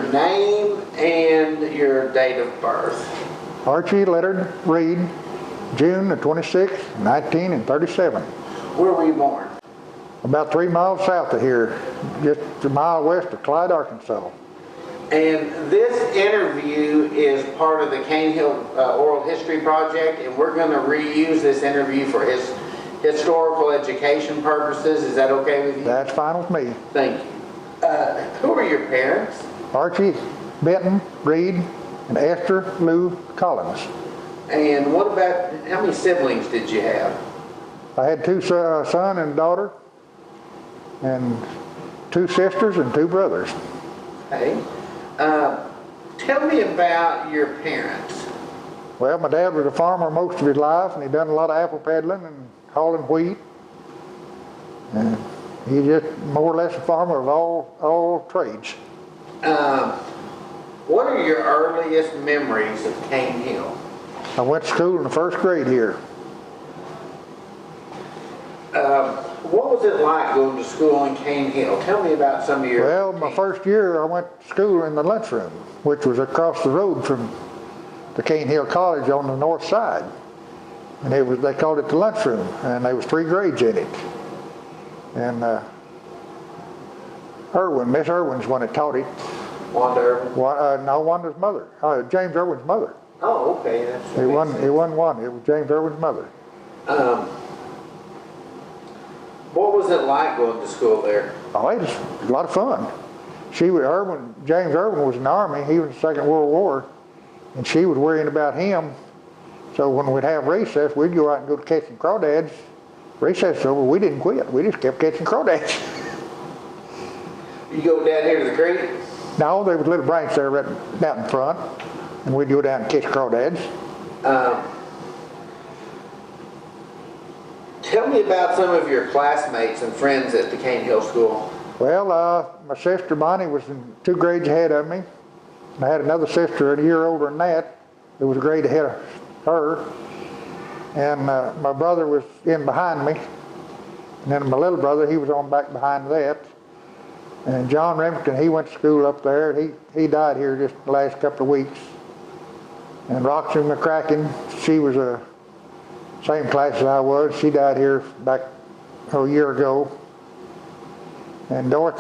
your name and your date of birth. Archie Leonard Reed, June the 26th, 1937. Where were you born? About 3 miles south of here, just a mile west of Clyde, Arkansas. And this interview is part of the Cane Hill Oral History Project, and we're going to reuse this interview for his historical education purposes. Is that okay with you? That's fine with me. Thank you. Who are your parents? Archie Benton Reed and Esther Lou Collins. And what about, how many siblings did you have? I had 2 son and daughter, and 2 sisters and 2 brothers. Okay. Tell me about your parents. Well, my dad was a farmer most of his life, and he done a lot of apple peddling and hauling wheat. And he's just more or less a farmer of all trades. What are your earliest memories of Cane Hill? I went to school in the 1st grade here. What was it like going to school in Cane Hill? Tell me about some of your... Well, my first year I went to school in the lunchroom, which was across the road from the Cane Hill College on the north side. And they called it the lunchroom, and there was 3 grades in it. And Miss Irwin's one that taught it. Wanda Irwin? No, Wanda's mother. James Irwin's mother. Oh, okay. It wasn't Wanda, it was James Irwin's mother. What was it like going to school there? Oh, it was a lot of fun. James Irwin was in the Army. He was in the Second World War, and she was worrying about him. So when we'd have recess, we'd go out and go catching crawdads. Recess over, we didn't quit. We just kept catching crawdads. You go down here to the creek? No, there was a little branch there right out in front, and we'd go down and catch crawdads. Tell me about some of your classmates and friends at the Cane Hill School. Well, my sister Bonnie was in 2 grades ahead of me. I had another sister a year older than that was a grade ahead of her. And my brother was in behind me. And then my little brother, he was on back behind that. And John Remington, he went to school up there. He died here just the last couple of weeks. And Roxy McCracken, she was a same class as I was. She died here back a year ago. And Joy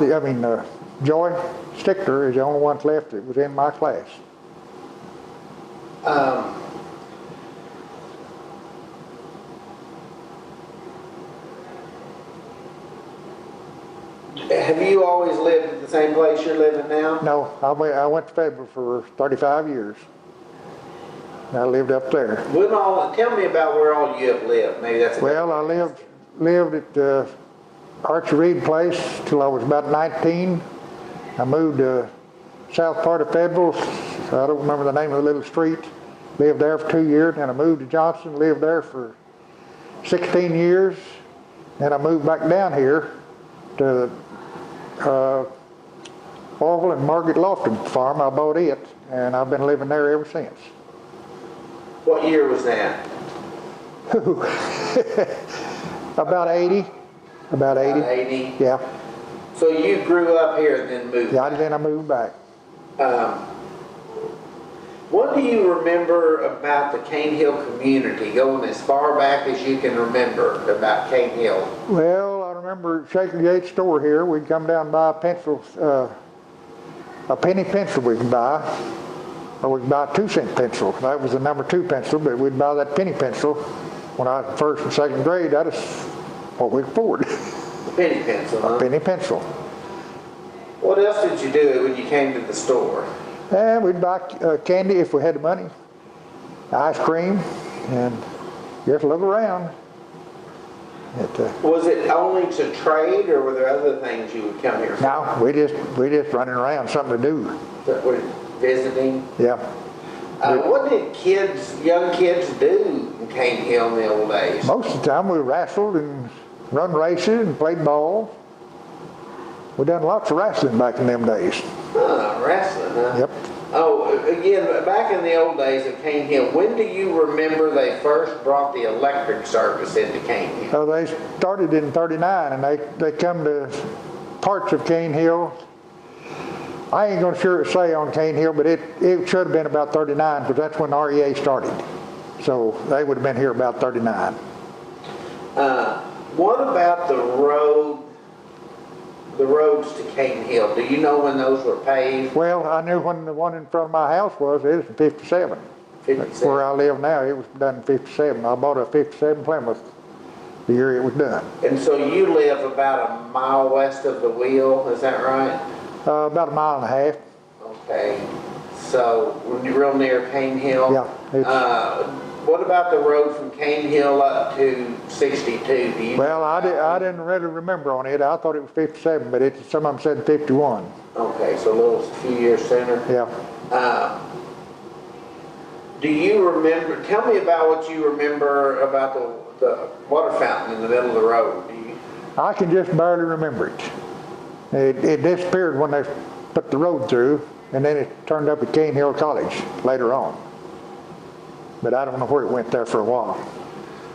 Stickler is the only one left that was in my class. Have you always lived at the same place you're living now? No, I went to Fayetteville for 35 years. I lived up there. Tell me about where all you have lived. Maybe that's. Well, I lived at Archie Reed place till I was about 19. I moved to south part of Fayetteville. I don't remember the name of the little street. Lived there for 2 years. Then I moved to Johnson. Lived there for 16 years. Then I moved back down here to Orville and Margaret Lofton farm. I bought it, and I've been living there ever since. What year was that? About 80. About 80. 80? Yeah. So you grew up here and then moved back? Yeah, then I moved back. What do you remember about the Cane Hill community, going as far back as you can remember about Cane Hill? Well, I remember Shaker Yates' store here. We'd come down and buy a penny pencil we could buy. Or we could buy a 2-cent pencil. That was the number 2 pencil, but we'd buy that penny pencil. When I was 1st and 2nd grade, that is what we could afford. A penny pencil, huh? A penny pencil. What else did you do when you came to the store? And we'd buy candy if we had the money, ice cream, and just look around. Was it only to trade, or were there other things you would come here for? No, we just running around, something to do. Visiting? Yeah. What did young kids do in Cane Hill in the old days? Most of the time we wrestled and run races and played ball. We done lots of wrestling back in them days. Wrestling, huh? Yep. Oh, again, back in the old days at Cane Hill, when do you remember they first brought the electric service into Cane Hill? They started in '39, and they come to parts of Cane Hill I ain't gonna sure say on Cane Hill, but it should have been about 39, because that's when REA started. So they would have been here about 39. What about the roads to Cane Hill? Do you know when those were paved? Well, I knew when the one in front of my house was. It was in 57. 57. Where I live now, it was done in 57. I bought a 57 Plymouth the year it was done. And so you live about a mile west of the wheel, is that right? About a mile and a half. Okay, so we're real near Cane Hill. Yeah. What about the road from Cane Hill up to 62? Do you? Well, I didn't really remember on it. I thought it was 57, but some of them said 51. Okay, so a few years sooner. Yeah. Do you remember? Tell me about what you remember about the water fountain in the middle of the road. Do you? I can just barely remember it. It disappeared when they put the road through, and then it turned up at Cane Hill College later on. But I don't know where it went there for a while.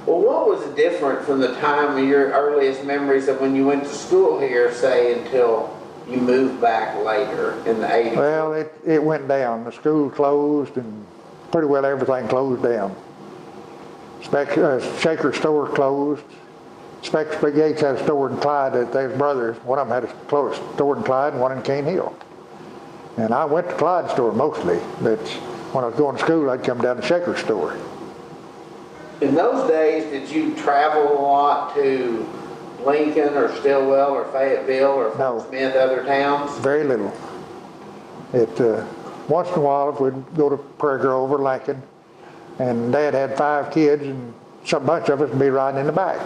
Well, what was different from the time of your earliest memories of when you went to school here, say, until you moved back later in the 80s? Well, it went down. The school closed, and pretty well everything closed down. Shaker store closed. Spectre Gates had a store in Clyde. They was brothers. One of them had a store in Clyde and one in Cane Hill. And I went to Clyde store mostly, but when I was going to school, I'd come down to Shaker store. In those days, did you travel a lot to Lincoln or Stillwell or Fayetteville or Fort Smith, other towns? Very little. Once in a while, we'd go to Prairie Grove or Lincoln, and Dad had 5 kids, and some bunch of us would be riding in the back.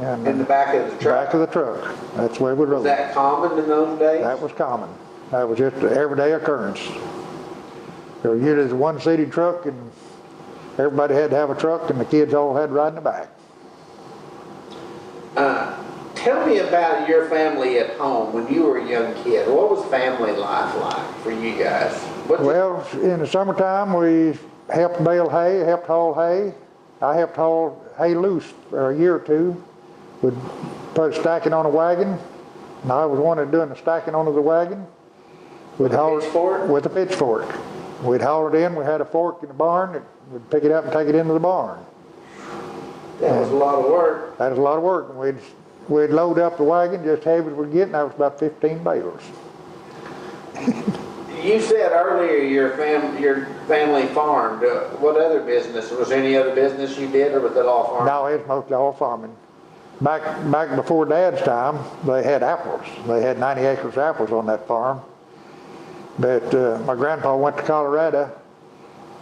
And in the back of the truck? Back of the truck. That's where we rode. Was that common in those days? That was common. That was just an everyday occurrence. There was usually one seated truck, and everybody had to have a truck, and the kids all had to ride in the back. Tell me about your family at home when you were a young kid. What was family life like for you guys? Well, in the summertime, we helped bale hay, helped haul hay. I helped haul hay loose for a year or two. We'd put a stacking on a wagon, and I was one of doing the stacking onto the wagon. With a pitchfork? With a pitchfork. We'd haul it in. We had a fork in the barn. We'd pick it up and take it into the barn. That was a lot of work. That was a lot of work. We'd load up the wagon just heavy as we'd get, and that was about 15 bales. You said earlier your family farmed. What other business? Was there any other business you did, or was it all farming? No, it was mostly all farming. Back before Dad's time, they had apples. They had 90 acres of apples on that farm. But my grandpa went to Colorado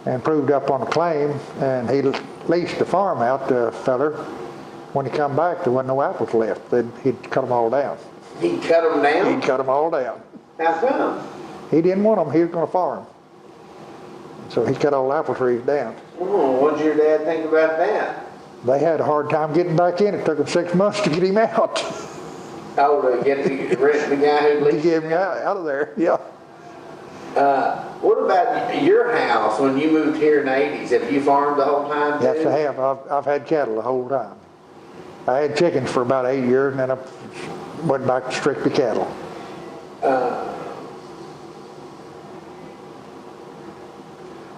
and proved up on a claim, and he leased the farm out to a feller. When he come back, there wasn't no apples left. He'd cut them all down. He'd cut them down? He'd cut them all down. How come? He didn't want them. He was going to farm. So he cut all the apple trees down. Oh, what did your dad think about that? They had a hard time getting back in. It took them 6 months to get him out. Oh, to get the guy who leased to get him out of there, yeah. What about your house when you moved here in the 80s? Have you farmed the whole time too? Yes, I have. I've had cattle the whole time. I had chickens for about 8 years, and then I went back to strictly cattle.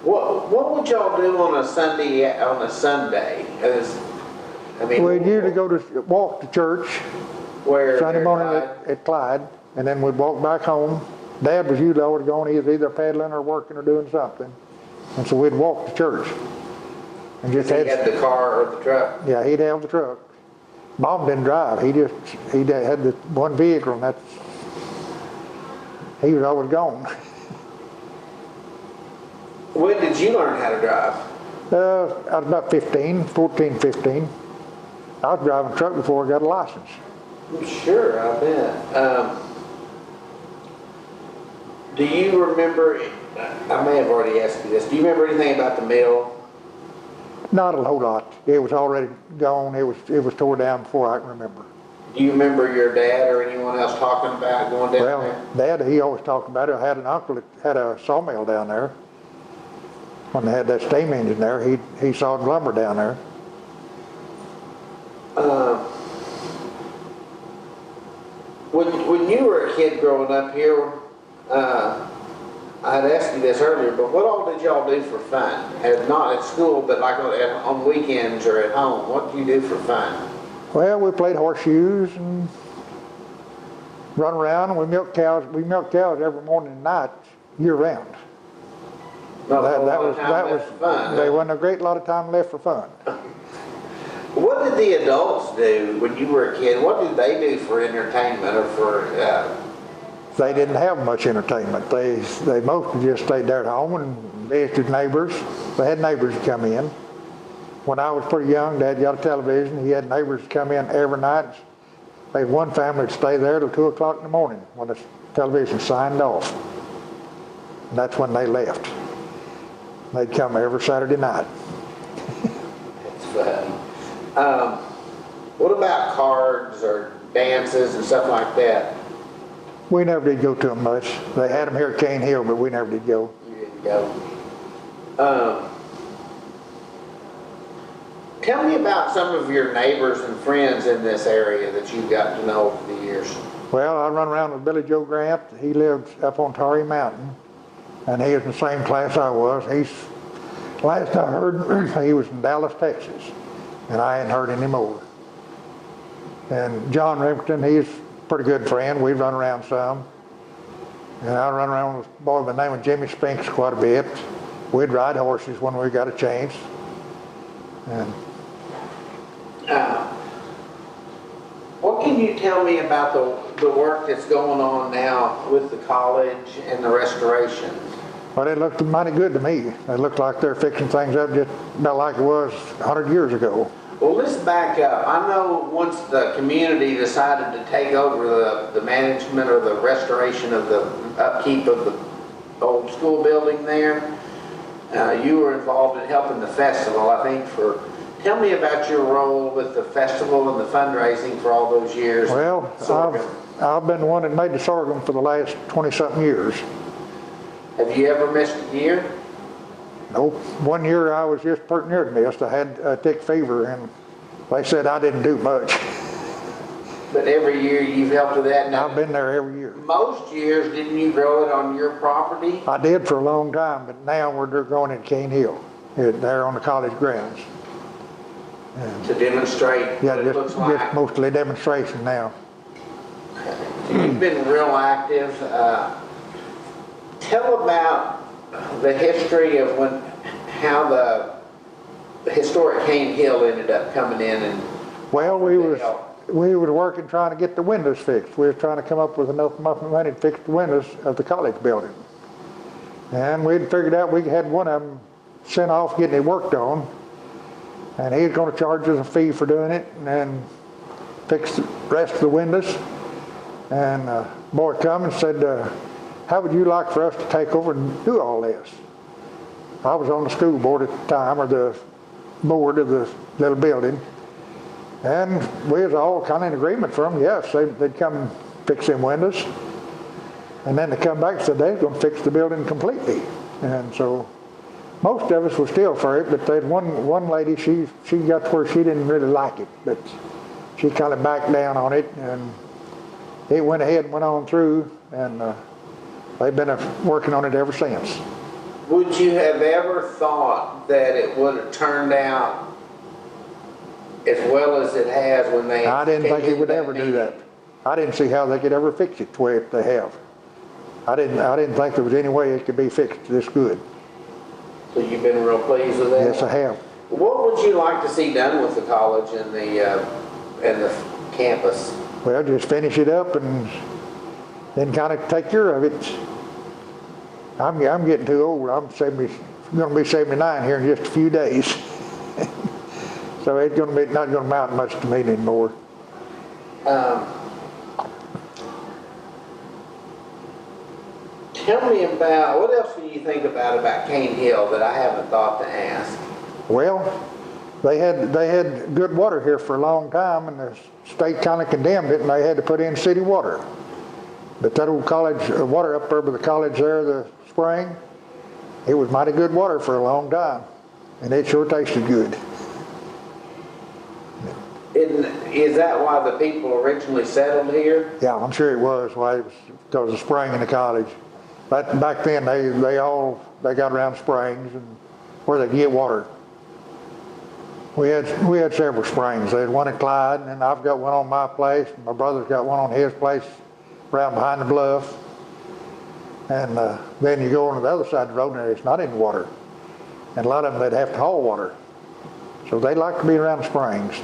What would y'all do on a Sunday? We'd usually walk to church. Where? Sunday morning at Clyde, and then we'd walk back home. Dad was usually always going. He was either peddling or working or doing something, and so we'd walk to church. And just he had the car or the truck. Yeah, he'd have the truck. Mom didn't drive. He had the one vehicle, and he was always gone. When did you learn how to drive? I was about 14, 15. I was driving a truck before I got a license. Sure, I bet. Do you remember, I may have already asked you this, do you remember anything about the mill? Not a whole lot. It was already gone. It was tore down before I can remember. Do you remember your dad or anyone else talking about going down there? Well, Dad, he always talked about it. I had an uncle that had a sawmill down there. When they had that steam engine there, he sawed lumber down there. When you were a kid growing up here, I'd asked you this earlier, but what all did y'all do for fun? Not at school, but like on weekends or at home. What do you do for fun? Well, we played horseshoes and run around, and we milked cows. We milked cows every morning and night, year round. Not a whole lot of time left for fun. There wasn't a great lot of time left for fun. What did the adults do when you were a kid? What did they do for entertainment or for? They didn't have much entertainment. They mostly just stayed there at home and visited neighbors. They had neighbors come in. When I was pretty young, Dad got a television. He had neighbors come in every night. They had one family that stayed there till 2 o'clock in the morning when the television signed off. And that's when they left. They'd come every Saturday night. That's funny. What about cards or dances and stuff like that? We never did go to them much. They had them here at Cane Hill, but we never did go. You didn't go. Tell me about some of your neighbors and friends in this area that you've got to know over the years. Well, I run around with Billy Joe Grant. He lived up on Tarry Mountain, and he was in the same class I was. Last I heard, he was in Dallas, Texas, and I hadn't heard any more. And John Remington, he's a pretty good friend. We run around some. And I run around with a boy by the name of Jimmy Spinks quite a bit. We'd ride horses when we got a chance. And what can you tell me about the work that's going on now with the college and the restoration? Well, it looked mighty good to me. It looked like they're fixing things up just about like it was 100 years ago. Well, let's back up. I know once the community decided to take over the management or the restoration of the upkeep of the old school building there, you were involved in helping the festival, I think, tell me about your role with the festival and the fundraising for all those years. Well, I've been the one that made the sorghum for the last 20-something years. Have you ever missed a year? Nope. One year I was just pretty near to missed. I had a tick fever, and they said I didn't do much. But every year you've helped with that now? I've been there every year. Most years, didn't you grow it on your property? I did for a long time, but now we're growing in Cane Hill, there on the college grounds. To demonstrate what it looks like? Just mostly demonstration now. So you've been real active. Tell about the history of how the historic Cane Hill ended up coming in and. Well, we was working trying to get the windows fixed. We were trying to come up with enough money to fix the windows of the college building. And we'd figured out we had one of them sent off getting it worked on, and he was going to charge us a fee for doing it and then fix the rest of the windows. And a boy come and said, how would you like for us to take over and do all this? I was on the school board at the time, or the board of the little building, and we was all kind of in agreement for them. Yes, they'd come and fix them windows, and then they come back and said they was going to fix the building completely. And so most of us were still for it, but there's one lady, she got to where she didn't really like it, but she kind of backed down on it, and it went ahead and went on through, and they've been working on it ever since. Would you have ever thought that it would have turned out as well as it has when they... I didn't think it would ever do that. I didn't see how they could ever fix it the way they have. I didn't think there was any way it could be fixed this good. So you've been real pleased with that? Yes, I have. What would you like to see done with the college and the campus? Well, just finish it up and then kind of take care of it. I'm getting too old. I'm going to be 79 here in just a few days. So it's not going to amount much to me anymore. Tell me about, what else do you think about Cane Hill that I haven't thought to ask? Well, they had good water here for a long time, and the state kind of condemned it, and they had to put in city water. But that old college water up there by the college there, the spring, it was mighty good water for a long time, and it sure tasted good. Is that why the people originally settled here? Yeah, I'm sure it was. Why? It was because of the spring in the college. But back then, they got around springs and where they could get water. We had several springs. They had one at Clyde, and I've got one on my place. My brother's got one on his place, around behind the bluff. And then you go on to the other side of the road, and there's not any water. And a lot of them, they'd have to haul water. So they like to be around the springs.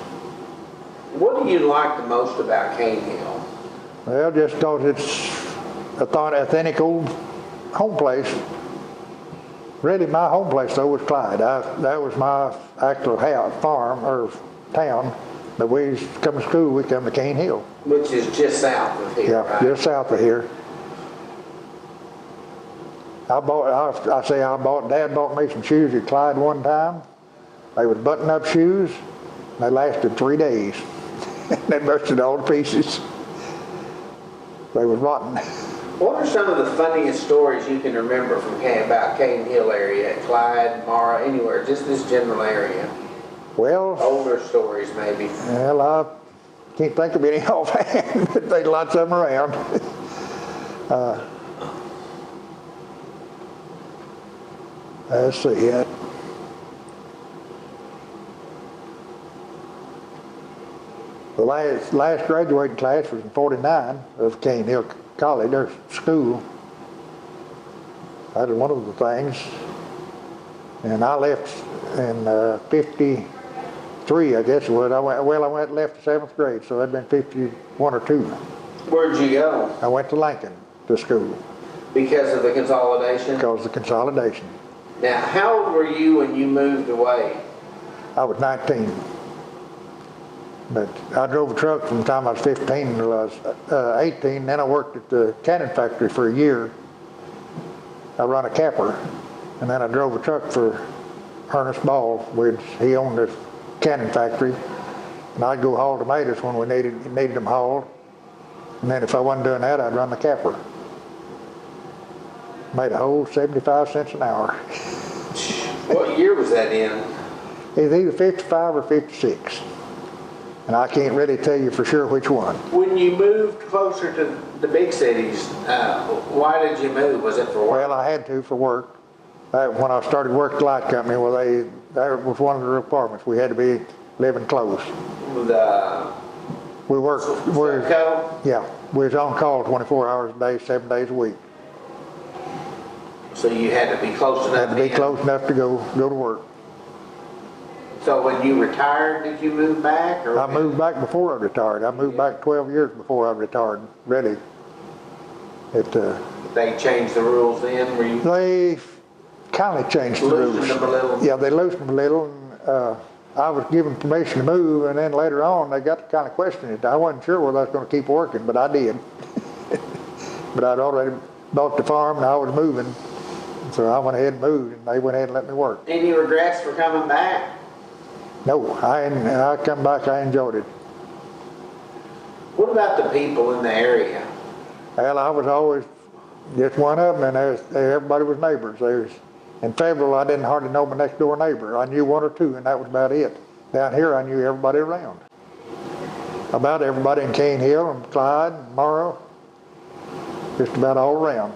What do you like the most about Cane Hill? Well, just because it's a authentic old home place. Really, my home place though was Clyde. That was my actual farm or town. But we used to come to school, we come to Cane Hill. Which is just south of here, Yeah, right? just south of here. Dad bought me some shoes at Clyde one time. They was button-up shoes. They lasted 3 days. They busted all to pieces. They was rotten. What are some of the funniest stories you can remember about Cane Hill area, Clyde, Mara, anywhere, just this general area? Well, Older stories maybe. well, I can't think of any offhand, but there's lots of them around. Let's see. The last graduating class was in '49 of Cane Hill College, their school. That was one of the things. And I left in '53, I guess it was. I left the 7th grade, so that'd been 51 or 2. Where'd you go? I went to Lincoln to school. Because of the consolidation? Because of the consolidation. Now, how old were you when you moved away? I was 19. But I drove a truck from the time I was 15 until I was 18. Then I worked at the cannon factory for a year. I run a capper. And then I drove a truck for Ernest Ball, which he owned the cannon factory. And I'd go haul tomatoes when we needed them hauled. And then if I wasn't doing that, I'd run the capper. Made a whole 75 cents an hour. What year was that in? It was either 55 or 56. And I can't really tell you for sure which one. When you moved closer to the big cities, why did you move? Was it for work? Well, I had to for work. When I started working at the light company, well, that was one of the requirements. We had to be living close. We worked. Yeah, we was on call 24 hours a day, 7 days a week. So you had to be close enough. Had to be close enough to go to work. So when you retired, did you move back? Or I moved back before I retired. I moved back 12 years before I retired. Really. They changed the rules then? They kind of changed the rules. Loosened them a little? Yeah, they loosened them a little. And, I was given permission to move, and then later on they got to kind of question it. I wasn't sure whether I was going to keep working, but I did. But I'd already bought the farm and I was moving. So I went ahead and moved, and they went ahead and let me work. Any regrets for coming back? No, I come back, I enjoyed it. What about the people in the area? Well, I was always just one of them, and everybody was neighbors. In Fayetteville, I didn't hardly know my next door neighbor. I knew one or two, and that was about it. Down here, I knew everybody around. About everybody in Cane Hill and Clyde and Morrow, just about all around.